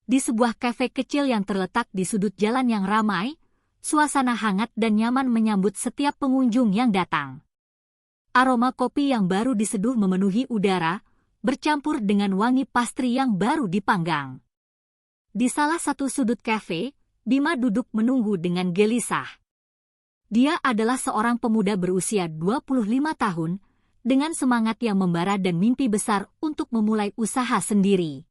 Di sebuah kafe kecil yang terletak di sudut jalan yang ramai, suasana hangat dan nyaman menyambut setiap pengunjung yang datang. Aroma kopi yang baru diseduh memenuhi udara, bercampur dengan wangi pastry yang baru dipanggang. Di salah satu sudut kafe, Bima duduk menunggu dengan gelisah. Dia adalah seorang pemuda berusia 25 tahun, dengan semangat yang membara dan mimpi besar untuk memulai usaha sendiri.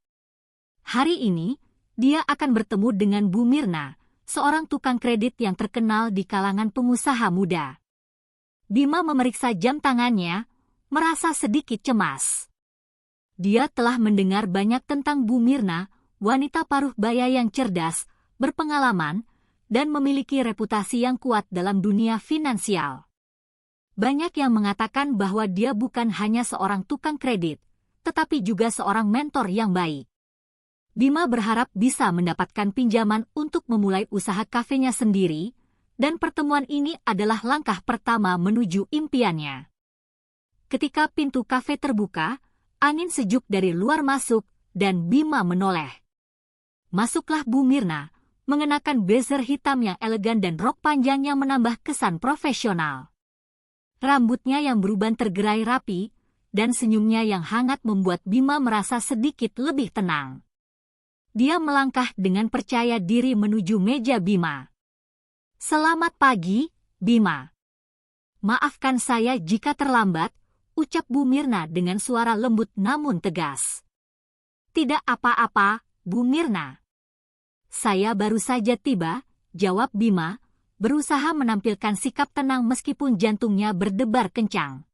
Hari ini, dia akan bertemu dengan Bu Mirna, seorang tukang kredit yang terkenal di kalangan pengusaha muda. Bima memeriksa jam tangannya, merasa sedikit cemas. Dia telah mendengar banyak tentang Bu Mirna, wanita paruh baya yang cerdas, berpengalaman, dan memiliki reputasi yang kuat dalam dunia finansial. Banyak yang mengatakan bahwa dia bukan hanya seorang tukang kredit, tetapi juga seorang mentor yang baik. Bima berharap bisa mendapatkan pinjaman untuk memulai usaha kafenya sendiri, dan pertemuan ini adalah langkah pertama menuju impiannya. Ketika pintu kafe terbuka, angin sejuk dari luar masuk, dan Bima menoleh. Masuklah Bu Mirna, mengenakan blazer hitam yang elegan dan rok panjang yang menambah kesan profesional. Rambutnya yang beruban tergerai rapi, dan senyumnya yang hangat membuat Bima merasa sedikit lebih tenang. Dia melangkah dengan percaya diri menuju meja Bima. "Selamat pagi, Bima. Maafkan saya jika terlambat," ucap Bu Mirna dengan suara lembut namun tegas. "Tidak apa-apa, Bu Mirna. Saya baru saja tiba," jawab Bima, berusaha menampilkan sikap tenang meskipun jantungnya berdebar kencang.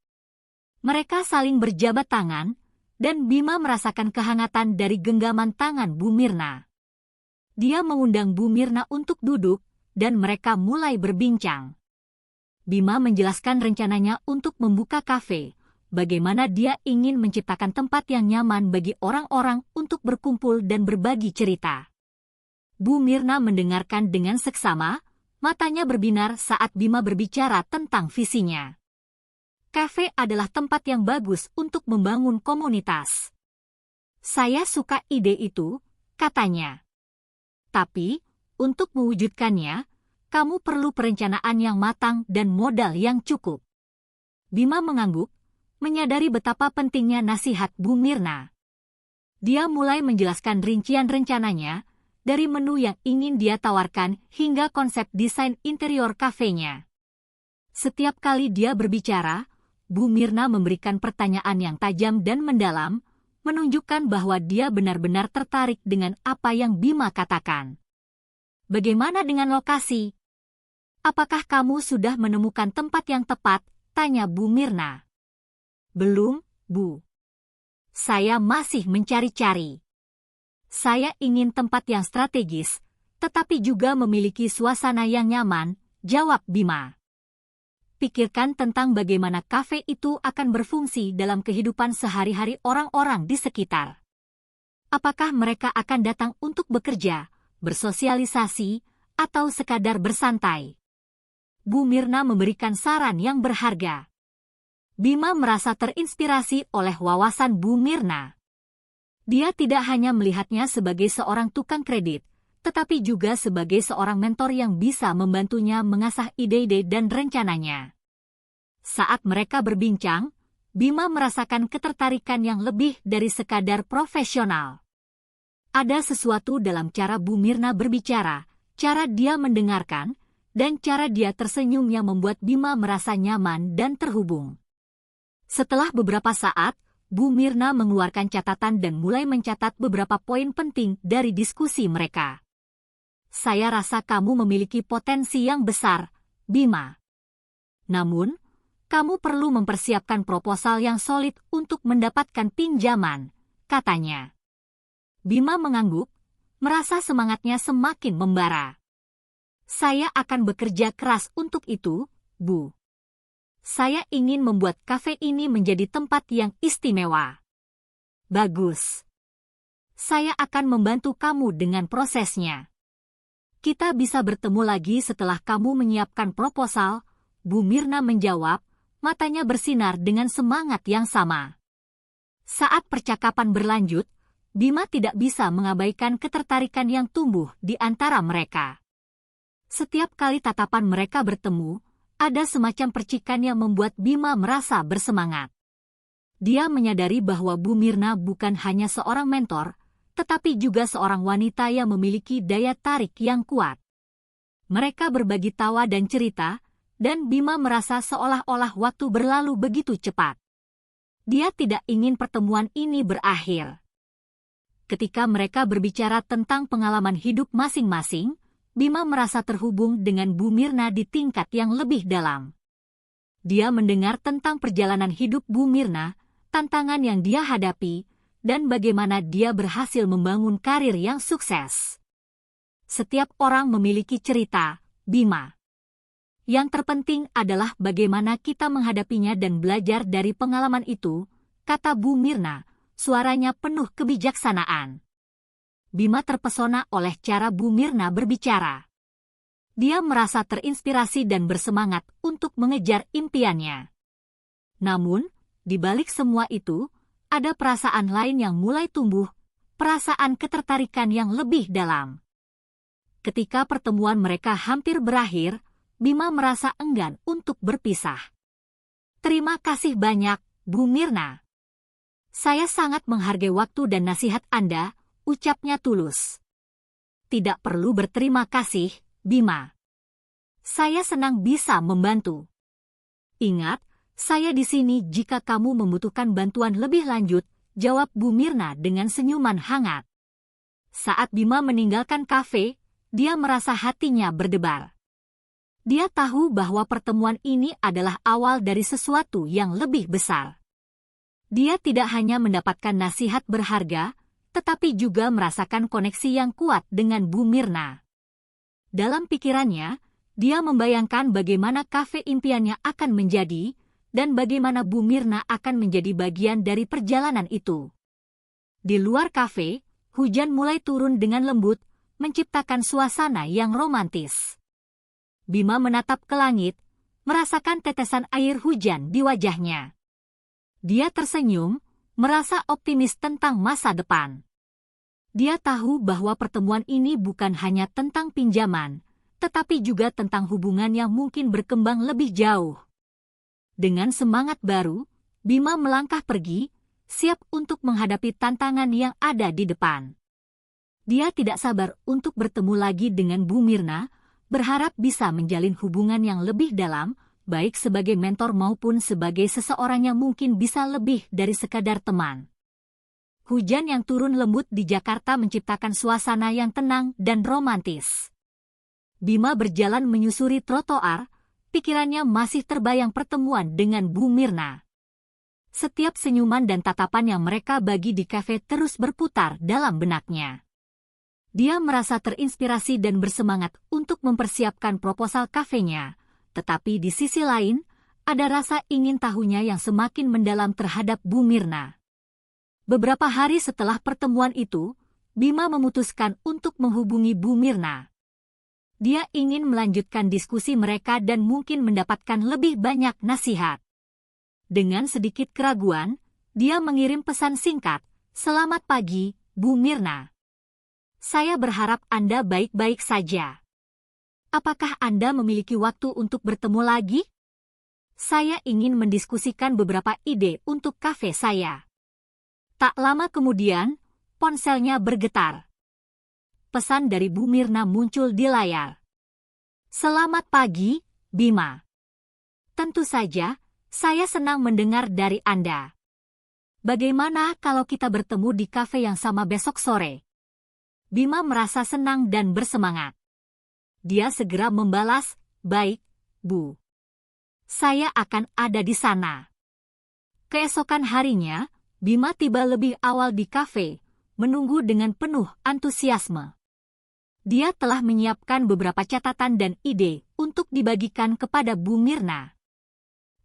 Mereka saling berjabat tangan, dan Bima merasakan kehangatan dari genggaman tangan Bu Mirna. Dia mengundang Bu Mirna untuk duduk, dan mereka mulai berbincang. Bima menjelaskan rencananya untuk membuka kafe, bagaimana dia ingin menciptakan tempat yang nyaman bagi orang-orang untuk berkumpul dan berbagi cerita. Bu Mirna mendengarkan dengan seksama, matanya berbinar saat Bima berbicara tentang visinya. Kafe adalah tempat yang bagus untuk membangun komunitas. "Saya suka ide itu," katanya. "Tapi, untuk mewujudkannya, kamu perlu perencanaan yang matang dan modal yang cukup." Bima mengangguk, menyadari betapa pentingnya nasihat Bu Mirna. Dia mulai menjelaskan rincian rencananya, dari menu yang ingin dia tawarkan hingga konsep desain interior kafenya. Setiap kali dia berbicara, Bu Mirna memberikan pertanyaan yang tajam dan mendalam, menunjukkan bahwa dia benar-benar tertarik dengan apa yang Bima katakan. "Bagaimana dengan lokasi? Apakah kamu sudah menemukan tempat yang tepat?" tanya Bu Mirna. "Belum, Bu. Saya masih mencari-cari. Saya ingin tempat yang strategis, tetapi juga memiliki suasana yang nyaman," jawab Bima. "Pikirkan tentang bagaimana kafe itu akan berfungsi dalam kehidupan sehari-hari orang-orang di sekitar. Apakah mereka akan datang untuk bekerja, bersosialisasi, atau sekadar bersantai?" Bu Mirna memberikan saran yang berharga. Bima merasa terinspirasi oleh wawasan Bu Mirna. Dia tidak hanya melihatnya sebagai seorang tukang kredit, tetapi juga sebagai seorang mentor yang bisa membantunya mengasah ide-ide dan rencananya. Saat mereka berbincang, Bima merasakan ketertarikan yang lebih dari sekadar profesional. Ada sesuatu dalam cara Bu Mirna berbicara, cara dia mendengarkan, dan cara dia tersenyum yang membuat Bima merasa nyaman dan terhubung. Setelah beberapa saat, Bu Mirna mengeluarkan catatan dan mulai mencatat beberapa poin penting dari diskusi mereka. "Saya rasa kamu memiliki potensi yang besar, Bima. Namun, kamu perlu mempersiapkan proposal yang solid untuk mendapatkan pinjaman," katanya. Bima mengangguk, merasa semangatnya semakin membara. "Saya akan bekerja keras untuk itu, Bu. Saya ingin membuat kafe ini menjadi tempat yang istimewa." "Bagus. Saya akan membantu kamu dengan prosesnya. Kita bisa bertemu lagi setelah kamu menyiapkan proposal," Bu Mirna menjawab, matanya bersinar dengan semangat yang sama. Saat percakapan berlanjut, Bima tidak bisa mengabaikan ketertarikan yang tumbuh di antara mereka. Setiap kali tatapan mereka bertemu, ada semacam percikan yang membuat Bima merasa bersemangat. Dia menyadari bahwa Bu Mirna bukan hanya seorang mentor, tetapi juga seorang wanita yang memiliki daya tarik yang kuat. Mereka berbagi tawa dan cerita, dan Bima merasa seolah-olah waktu berlalu begitu cepat. Dia tidak ingin pertemuan ini berakhir. Ketika mereka berbicara tentang pengalaman hidup masing-masing, Bima merasa terhubung dengan Bu Mirna di tingkat yang lebih dalam. Dia mendengar tentang perjalanan hidup Bu Mirna, tantangan yang dia hadapi, dan bagaimana dia berhasil membangun karir yang sukses. Setiap orang memiliki cerita, Bima. Yang terpenting adalah bagaimana kita menghadapinya dan belajar dari pengalaman itu, kata Bu Mirna, suaranya penuh kebijaksanaan. Bima terpesona oleh cara Bu Mirna berbicara. Dia merasa terinspirasi dan bersemangat untuk mengejar impiannya. Namun, di balik semua itu, ada perasaan lain yang mulai tumbuh, perasaan ketertarikan yang lebih dalam. Ketika pertemuan mereka hampir berakhir, Bima merasa enggan untuk berpisah. Terima kasih banyak, Bu Mirna. Saya sangat menghargai waktu dan nasihat Anda, ucapnya tulus. Tidak perlu berterima kasih, Bima. Saya senang bisa membantu. Ingat, saya di sini jika kamu membutuhkan bantuan lebih lanjut, jawab Bu Mirna dengan senyuman hangat. Saat Bima meninggalkan kafe, dia merasa hatinya berdebar. Dia tahu bahwa pertemuan ini adalah awal dari sesuatu yang lebih besar. Dia tidak hanya mendapatkan nasihat berharga, tetapi juga merasakan koneksi yang kuat dengan Bu Mirna. Dalam pikirannya, dia membayangkan bagaimana kafe impiannya akan menjadi, dan bagaimana Bu Mirna akan menjadi bagian dari perjalanan itu. Di luar kafe, hujan mulai turun dengan lembut, menciptakan suasana yang romantis. Bima menatap ke langit, merasakan tetesan air hujan di wajahnya. Dia tersenyum, merasa optimis tentang masa depan. Dia tahu bahwa pertemuan ini bukan hanya tentang pinjaman, tetapi juga tentang hubungan yang mungkin berkembang lebih jauh. Dengan semangat baru, Bima melangkah pergi, siap untuk menghadapi tantangan yang ada di depan. Dia tidak sabar untuk bertemu lagi dengan Bu Mirna, berharap bisa menjalin hubungan yang lebih dalam, baik sebagai mentor maupun sebagai seseorang yang mungkin bisa lebih dari sekadar teman. Hujan yang turun lembut di Jakarta menciptakan suasana yang tenang dan romantis. Bima berjalan menyusuri trotoar, pikirannya masih terbayang pertemuan dengan Bu Mirna. Setiap senyuman dan tatapan yang mereka bagi di kafe terus berputar dalam benaknya. Dia merasa terinspirasi dan bersemangat untuk mempersiapkan proposal kafenya. Tetapi di sisi lain, ada rasa ingin tahunya yang semakin mendalam terhadap Bu Mirna. Beberapa hari setelah pertemuan itu, Bima memutuskan untuk menghubungi Bu Mirna. Dia ingin melanjutkan diskusi mereka dan mungkin mendapatkan lebih banyak nasihat. Dengan sedikit keraguan, dia mengirim pesan singkat, "Selamat pagi, Bu Mirna. Saya berharap Anda baik-baik saja. Apakah Anda memiliki waktu untuk bertemu lagi? Saya ingin mendiskusikan beberapa ide untuk kafe saya." Tak lama kemudian, ponselnya bergetar. Pesan dari Bu Mirna muncul di layar. "Selamat pagi, Bima. Tentu saja, saya senang mendengar dari Anda. Bagaimana kalau kita bertemu di kafe yang sama besok sore?" Bima merasa senang dan bersemangat. Dia segera membalas, "Baik, Bu. Saya akan ada di sana." Keesokan harinya, Bima tiba lebih awal di kafe, menunggu dengan penuh antusiasme. Dia telah menyiapkan beberapa catatan dan ide untuk dibagikan kepada Bu Mirna.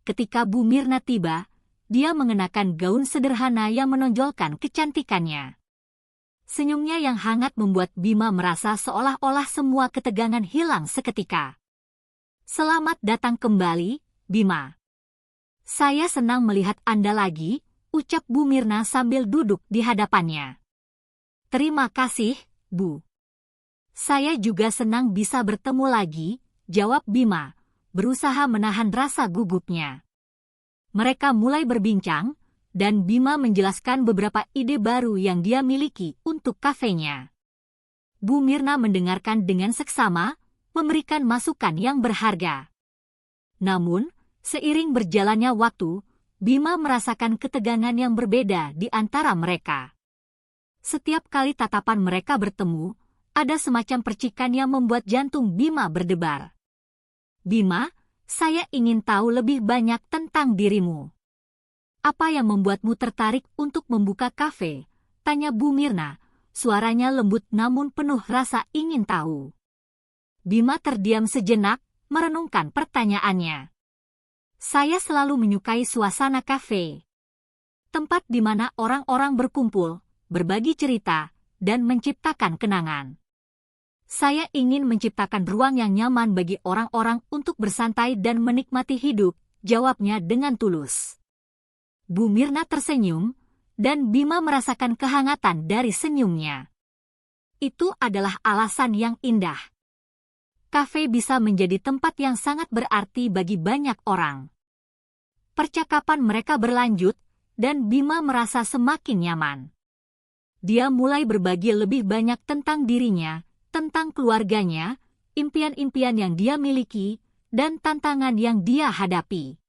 Ketika Bu Mirna tiba, dia mengenakan gaun sederhana yang menonjolkan kecantikannya. Senyumnya yang hangat membuat Bima merasa seolah-olah semua ketegangan hilang seketika. "Selamat datang kembali, Bima. Saya senang melihat Anda lagi," ucap Bu Mirna sambil duduk di hadapannya. Terima kasih, Bu. Saya juga senang bisa bertemu lagi, jawab Bima, berusaha menahan rasa gugupnya. Mereka mulai berbincang, dan Bima menjelaskan beberapa ide baru yang dia miliki untuk kafenya. Bu Mirna mendengarkan dengan seksama, memberikan masukan yang berharga. Namun, seiring berjalannya waktu, Bima merasakan ketegangan yang berbeda di antara mereka. Setiap kali tatapan mereka bertemu, ada semacam percikan yang membuat jantung Bima berdebar. Bima, saya ingin tahu lebih banyak tentang dirimu. Apa yang membuatmu tertarik untuk membuka kafe? Tanya Bu Mirna, suaranya lembut namun penuh rasa ingin tahu. Bima terdiam sejenak, merenungkan pertanyaannya. Saya selalu menyukai suasana kafe. Tempat di mana orang-orang berkumpul, berbagi cerita, dan menciptakan kenangan. Saya ingin menciptakan ruang yang nyaman bagi orang-orang untuk bersantai dan menikmati hidup, jawabnya dengan tulus. Bu Mirna tersenyum, dan Bima merasakan kehangatan dari senyumnya. Itu adalah alasan yang indah. Kafe bisa menjadi tempat yang sangat berarti bagi banyak orang. Percakapan mereka berlanjut, dan Bima merasa semakin nyaman. Dia mulai berbagi lebih banyak tentang dirinya, tentang keluarganya, impian-impian yang dia miliki, dan tantangan yang dia hadapi.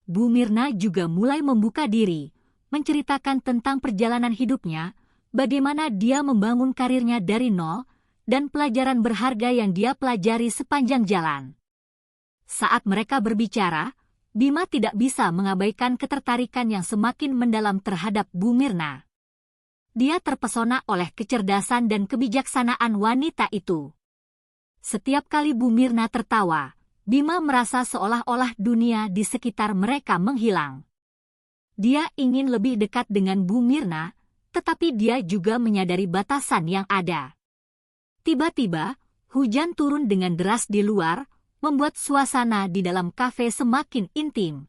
Bu Mirna juga mulai membuka diri, menceritakan tentang perjalanan hidupnya, bagaimana dia membangun karirnya dari nol, dan pelajaran berharga yang dia pelajari sepanjang jalan. Saat mereka berbicara, Bima tidak bisa mengabaikan ketertarikan yang semakin mendalam terhadap Bu Mirna. Dia terpesona oleh kecerdasan dan kebijaksanaan wanita itu. Setiap kali Bu Mirna tertawa, Bima merasa seolah-olah dunia di sekitar mereka menghilang. Dia ingin lebih dekat dengan Bu Mirna, tetapi dia juga menyadari batasan yang ada. Tiba-tiba, hujan turun dengan deras di luar, membuat suasana di dalam kafe semakin intim.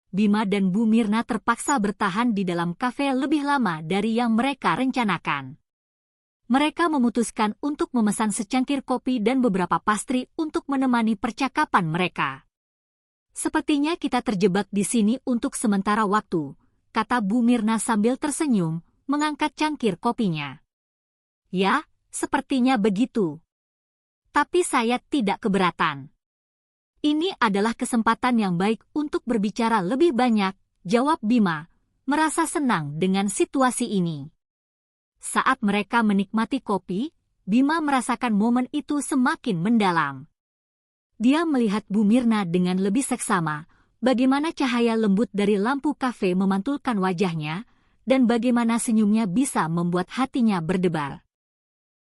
Bima dan Bu Mirna terpaksa bertahan di dalam kafe lebih lama dari yang mereka rencanakan. Mereka memutuskan untuk memesan secangkir kopi dan beberapa pastry untuk menemani percakapan mereka. Sepertinya kita terjebak di sini untuk sementara waktu, kata Bu Mirna sambil tersenyum, mengangkat cangkir kopinya. Ya, sepertinya begitu. Tapi saya tidak keberatan. Ini adalah kesempatan yang baik untuk berbicara lebih banyak, jawab Bima, merasa senang dengan situasi ini. Saat mereka menikmati kopi, Bima merasakan momen itu semakin mendalam. Dia melihat Bu Mirna dengan lebih seksama, bagaimana cahaya lembut dari lampu kafe memantulkan wajahnya, dan bagaimana senyumnya bisa membuat hatinya berdebar.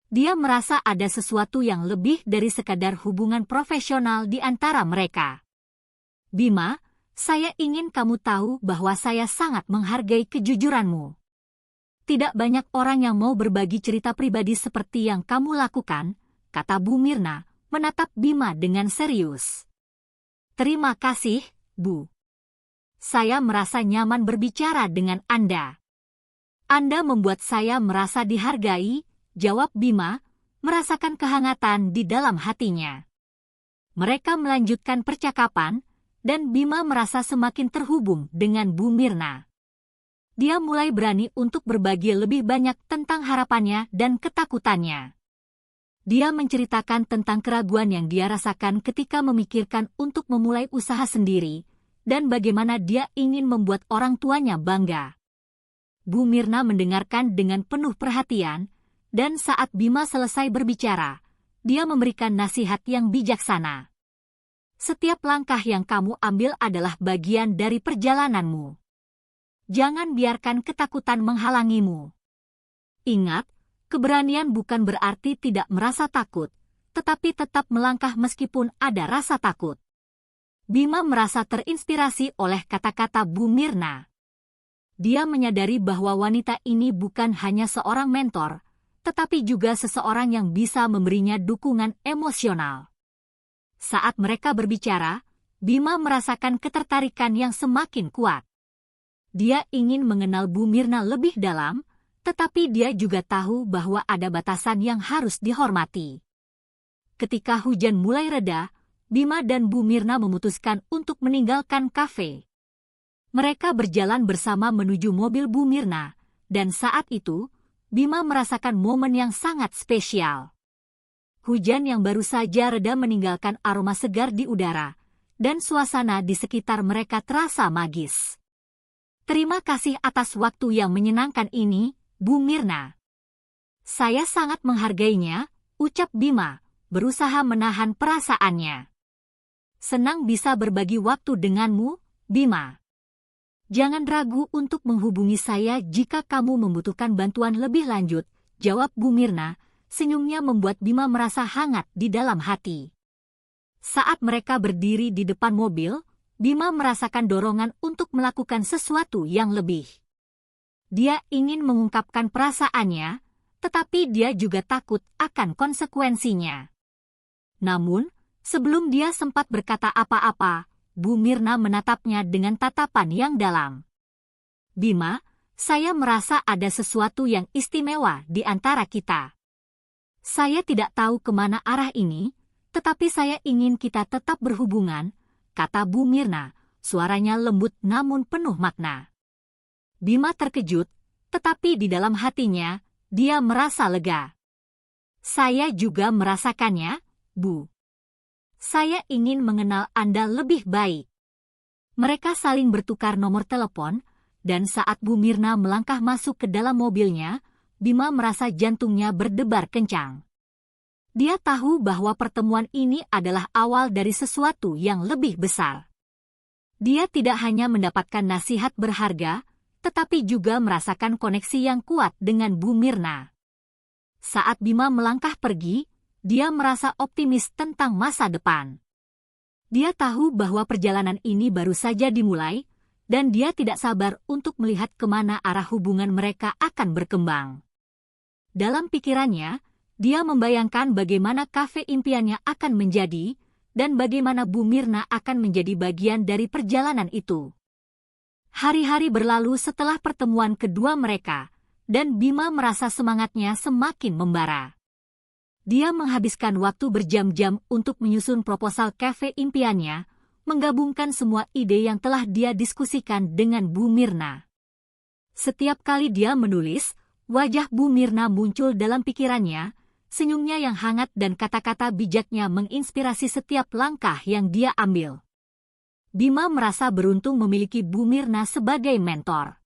Dia merasa ada sesuatu yang lebih dari sekadar hubungan profesional di antara mereka. Bima, saya ingin kamu tahu bahwa saya sangat menghargai kejujuranmu. Tidak banyak orang yang mau berbagi cerita pribadi seperti yang kamu lakukan, kata Bu Mirna, menatap Bima dengan serius. Terima kasih, Bu. Saya merasa nyaman berbicara dengan Anda. Anda membuat saya merasa dihargai, jawab Bima, merasakan kehangatan di dalam hatinya. Mereka melanjutkan percakapan, dan Bima merasa semakin terhubung dengan Bu Mirna. Dia mulai berani untuk berbagi lebih banyak tentang harapannya dan ketakutannya. Dia menceritakan tentang keraguan yang dia rasakan ketika memikirkan untuk memulai usaha sendiri, dan bagaimana dia ingin membuat orang tuanya bangga. Bu Mirna mendengarkan dengan penuh perhatian, dan saat Bima selesai berbicara, dia memberikan nasihat yang bijaksana. Setiap langkah yang kamu ambil adalah bagian dari perjalananmu. Jangan biarkan ketakutan menghalangimu. Ingat, keberanian bukan berarti tidak merasa takut, tetapi tetap melangkah meskipun ada rasa takut. Bima merasa terinspirasi oleh kata-kata Bu Mirna. Dia menyadari bahwa wanita ini bukan hanya seorang mentor, tetapi juga seseorang yang bisa memberinya dukungan emosional. Saat mereka berbicara, Bima merasakan ketertarikan yang semakin kuat. Dia ingin mengenal Bu Mirna lebih dalam, Tetapi dia juga tahu bahwa ada batasan yang harus dihormati. Ketika hujan mulai reda, Bima dan Bu Mirna memutuskan untuk meninggalkan kafe. Mereka berjalan bersama menuju mobil Bu Mirna, dan saat itu, Bima merasakan momen yang sangat spesial. Hujan yang baru saja reda meninggalkan aroma segar di udara, dan suasana di sekitar mereka terasa magis. Terima kasih atas waktu yang menyenangkan ini, Bu Mirna. Saya sangat menghargainya, ucap Bima, berusaha menahan perasaannya. Senang bisa berbagi waktu denganmu, Bima. Jangan ragu untuk menghubungi saya jika kamu membutuhkan bantuan lebih lanjut, jawab Bu Mirna. Senyumnya membuat Bima merasa hangat di dalam hati. Saat mereka berdiri di depan mobil, Bima merasakan dorongan untuk melakukan sesuatu yang lebih. Dia ingin mengungkapkan perasaannya, tetapi dia juga takut akan konsekuensinya. Namun, sebelum dia sempat berkata apa-apa, Bu Mirna menatapnya dengan tatapan yang dalam. Bima, saya merasa ada sesuatu yang istimewa di antara kita. Saya tidak tahu kemana arah ini, tetapi saya ingin kita tetap berhubungan, kata Bu Mirna, suaranya lembut namun penuh makna. Bima terkejut, tetapi di dalam hatinya, dia merasa lega. Saya juga merasakannya, Bu. Saya ingin mengenal Anda lebih baik. Mereka saling bertukar nomor telepon, dan saat Bu Mirna melangkah masuk ke dalam mobilnya, Bima merasa jantungnya berdebar kencang. Dia tahu bahwa pertemuan ini adalah awal dari sesuatu yang lebih besar. Dia tidak hanya mendapatkan nasihat berharga, tetapi juga merasakan koneksi yang kuat dengan Bu Mirna. Saat Bima melangkah pergi, dia merasa optimis tentang masa depan. Dia tahu bahwa perjalanan ini baru saja dimulai, dan dia tidak sabar untuk melihat kemana arah hubungan mereka akan berkembang. Dalam pikirannya, dia membayangkan bagaimana kafe impiannya akan menjadi, dan bagaimana Bu Mirna akan menjadi bagian dari perjalanan itu. Hari-hari berlalu setelah pertemuan kedua mereka, dan Bima merasa semangatnya semakin membara. Dia menghabiskan waktu berjam-jam untuk menyusun proposal kafe impiannya, menggabungkan semua ide yang telah dia diskusikan dengan Bu Mirna. Setiap kali dia menulis, wajah Bu Mirna muncul dalam pikirannya, senyumnya yang hangat dan kata-kata bijaknya menginspirasi setiap langkah yang dia ambil. Bima merasa beruntung memiliki Bu Mirna sebagai mentor.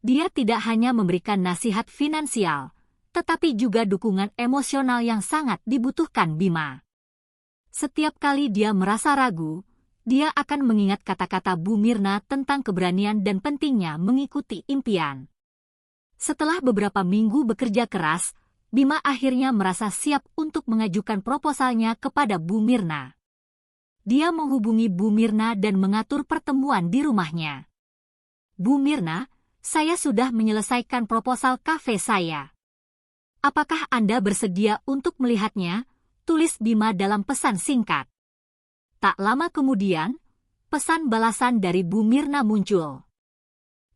Dia tidak hanya memberikan nasihat finansial, tetapi juga dukungan emosional yang sangat dibutuhkan Bima. Setiap kali dia merasa ragu, dia akan mengingat kata-kata Bu Mirna tentang keberanian dan pentingnya mengikuti impian. Setelah beberapa minggu bekerja keras, Bima akhirnya merasa siap untuk mengajukan proposalnya kepada Bu Mirna. Dia menghubungi Bu Mirna dan mengatur pertemuan di rumahnya. Bu Mirna, saya sudah menyelesaikan proposal kafe saya. Apakah Anda bersedia untuk melihatnya? Tulis Bima dalam pesan singkat. Tak lama kemudian, pesan balasan dari Bu Mirna muncul.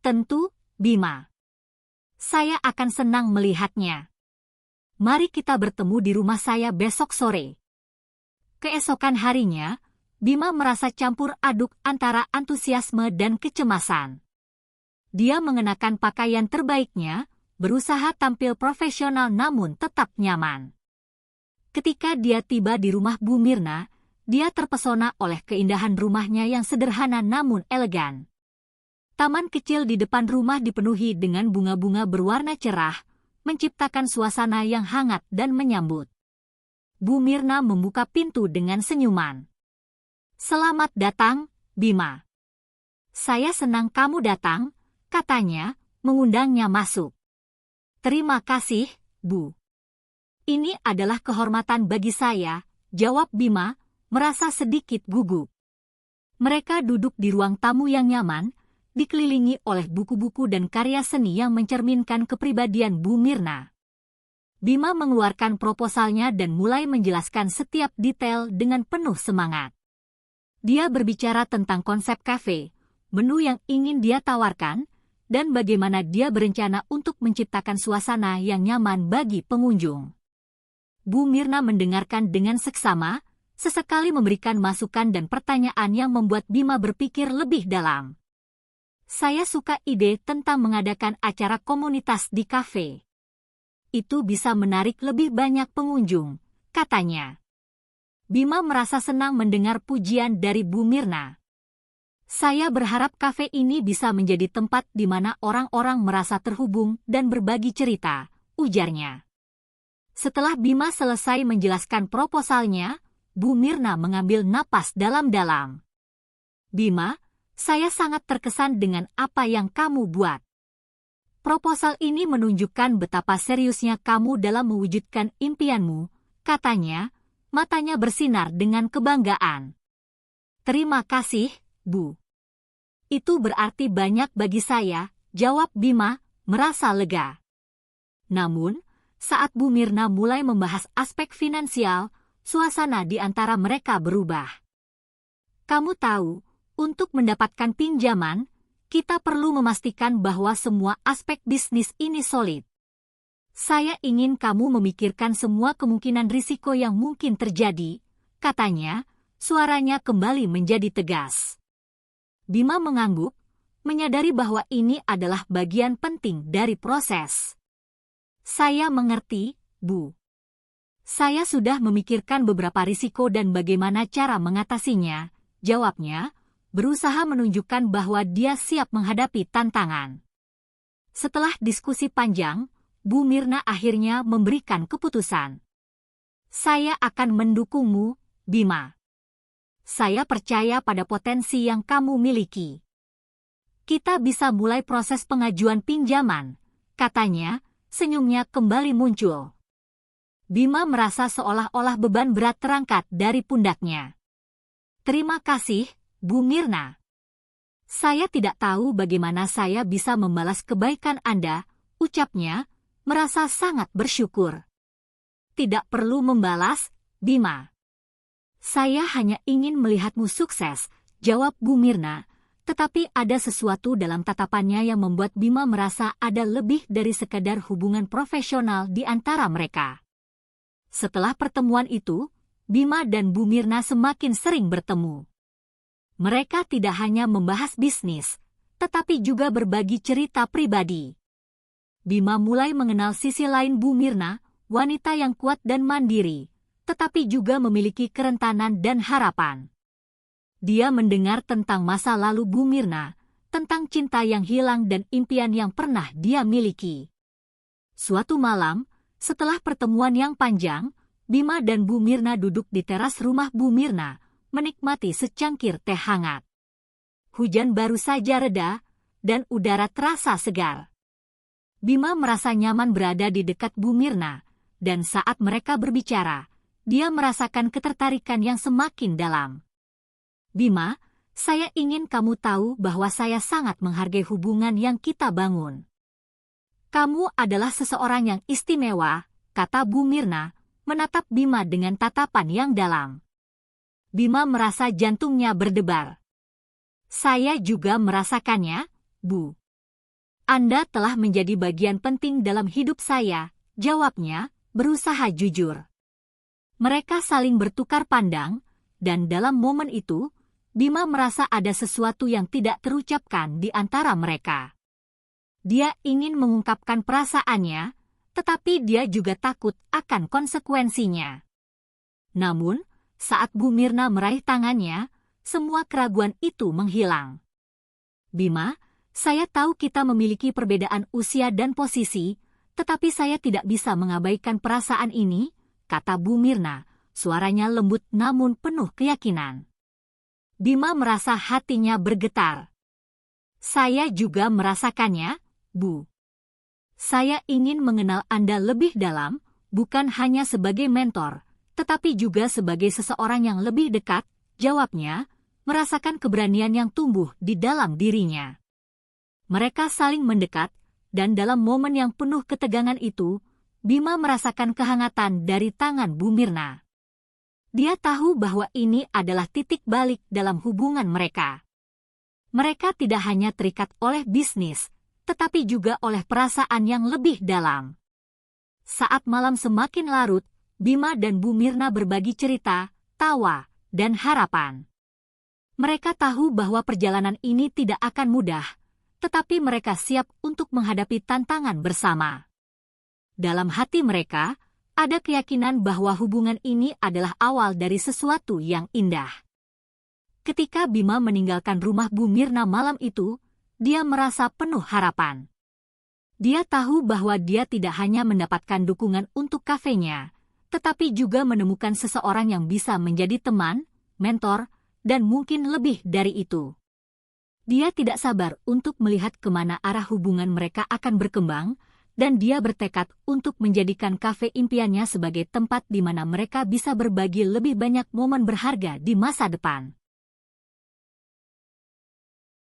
Tentu, Bima. Saya akan senang melihatnya. Mari kita bertemu di rumah saya besok sore. Keesokan harinya, Bima merasa campur aduk antara antusiasme dan kecemasan. Dia mengenakan pakaian terbaiknya, berusaha tampil profesional namun tetap nyaman. Ketika dia tiba di rumah Bu Mirna, dia terpesona oleh keindahan rumahnya yang sederhana namun elegan. Taman kecil di depan rumah dipenuhi dengan bunga-bunga berwarna cerah, menciptakan suasana yang hangat dan menyambut. Bu Mirna membuka pintu dengan senyuman. Selamat datang, Bima. Saya senang kamu datang, katanya, mengundangnya masuk. Terima kasih, Bu. Ini adalah kehormatan bagi saya, jawab Bima, merasa sedikit gugup. Mereka duduk di ruang tamu yang nyaman, dikelilingi oleh buku-buku dan karya seni yang mencerminkan kepribadian Bu Mirna. Bima mengeluarkan proposalnya dan mulai menjelaskan setiap detail dengan penuh semangat. Dia berbicara tentang konsep kafe, menu yang ingin dia tawarkan, dan bagaimana dia berencana untuk menciptakan suasana yang nyaman bagi pengunjung. Bu Mirna mendengarkan dengan seksama, sesekali memberikan masukan dan pertanyaan yang membuat Bima berpikir lebih dalam. Saya suka ide tentang mengadakan acara komunitas di kafe. Itu bisa menarik lebih banyak pengunjung, katanya. Bima merasa senang mendengar pujian dari Bu Mirna. Saya berharap kafe ini bisa menjadi tempat di mana orang-orang merasa terhubung dan berbagi cerita, ujarnya. Setelah Bima selesai menjelaskan proposalnya, Bu Mirna mengambil napas dalam-dalam. Bima, saya sangat terkesan dengan apa yang kamu buat. Proposal ini menunjukkan betapa seriusnya kamu dalam mewujudkan impianmu, katanya, matanya bersinar dengan kebanggaan. Terima kasih, Bu. Itu berarti banyak bagi saya, jawab Bima, merasa lega. Namun, saat Bu Mirna mulai membahas aspek finansial, suasana di antara mereka berubah. Kamu tahu, untuk mendapatkan pinjaman, kita perlu memastikan bahwa semua aspek bisnis ini solid. Saya ingin kamu memikirkan semua kemungkinan risiko yang mungkin terjadi, katanya, suaranya kembali menjadi tegas. Bima mengangguk, menyadari bahwa ini adalah bagian penting dari proses. Saya mengerti, Bu. Saya sudah memikirkan beberapa risiko dan bagaimana cara mengatasinya, jawabnya, berusaha menunjukkan bahwa dia siap menghadapi tantangan. Setelah diskusi panjang, Bu Mirna akhirnya memberikan keputusan. Saya akan mendukungmu, Bima. Saya percaya pada potensi yang kamu miliki. Kita bisa mulai proses pengajuan pinjaman, katanya, senyumnya kembali muncul. Bima merasa seolah-olah beban berat terangkat dari pundaknya. Terima kasih, Bu Mirna. Saya tidak tahu bagaimana saya bisa membalas kebaikan Anda, ucapnya, merasa sangat bersyukur. Tidak perlu membalas, Bima. Saya hanya ingin melihatmu sukses, jawab Bu Mirna, tetapi ada sesuatu dalam tatapannya yang membuat Bima merasa ada lebih dari sekadar hubungan profesional di antara mereka. Setelah pertemuan itu, Bima dan Bu Mirna semakin sering bertemu. Mereka tidak hanya membahas bisnis, tetapi juga berbagi cerita pribadi. Bima mulai mengenal sisi lain Bu Mirna, wanita yang kuat dan mandiri, tetapi juga memiliki kerentanan dan harapan. Dia mendengar tentang masa lalu Bu Mirna, tentang cinta yang hilang dan impian yang pernah dia miliki. Suatu malam, setelah pertemuan yang panjang, Bima dan Bu Mirna duduk di teras rumah Bu Mirna, menikmati secangkir teh hangat. Hujan baru saja reda, dan udara terasa segar. Bima merasa nyaman berada di dekat Bu Mirna, dan saat mereka berbicara, dia merasakan ketertarikan yang semakin dalam. Bima, saya ingin kamu tahu bahwa saya sangat menghargai hubungan yang kita bangun. Kamu adalah seseorang yang istimewa, kata Bu Mirna, menatap Bima dengan tatapan yang dalam. Bima merasa jantungnya berdebar. Saya juga merasakannya, Bu. Anda telah menjadi bagian penting dalam hidup saya, jawabnya, berusaha jujur. Mereka saling bertukar pandang, dan dalam momen itu, Bima merasa ada sesuatu yang tidak terucapkan di antara mereka. Dia ingin mengungkapkan perasaannya, tetapi dia juga takut akan konsekuensinya. Namun, saat Bu Mirna meraih tangannya, semua keraguan itu menghilang. Bima, saya tahu kita memiliki perbedaan usia dan posisi, tetapi saya tidak bisa mengabaikan perasaan ini, kata Bu Mirna, suaranya lembut namun penuh keyakinan. Bima merasa hatinya bergetar. Saya juga merasakannya, Bu. Saya ingin mengenal Anda lebih dalam, bukan hanya sebagai mentor, tetapi juga sebagai seseorang yang lebih dekat, jawabnya, merasakan keberanian yang tumbuh di dalam dirinya. Mereka saling mendekat, dan dalam momen yang penuh ketegangan itu, Bima merasakan kehangatan dari tangan Bu Mirna. Dia tahu bahwa ini adalah titik balik dalam hubungan mereka. Mereka tidak hanya terikat oleh bisnis, tetapi juga oleh perasaan yang lebih dalam. Saat malam semakin larut, Bima dan Bu Mirna berbagi cerita, tawa, dan harapan. Mereka tahu bahwa perjalanan ini tidak akan mudah, tetapi mereka siap untuk menghadapi tantangan bersama. Dalam hati mereka, ada keyakinan bahwa hubungan ini adalah awal dari sesuatu yang indah. Ketika Bima meninggalkan rumah Bu Mirna malam itu, dia merasa penuh harapan. Dia tahu bahwa dia tidak hanya mendapatkan dukungan untuk kafenya, tetapi juga menemukan seseorang yang bisa menjadi teman, mentor, dan mungkin lebih dari itu. Dia tidak sabar untuk melihat kemana arah hubungan mereka akan berkembang, dan dia bertekad untuk menjadikan kafe impiannya sebagai tempat di mana mereka bisa berbagi lebih banyak momen berharga di masa depan.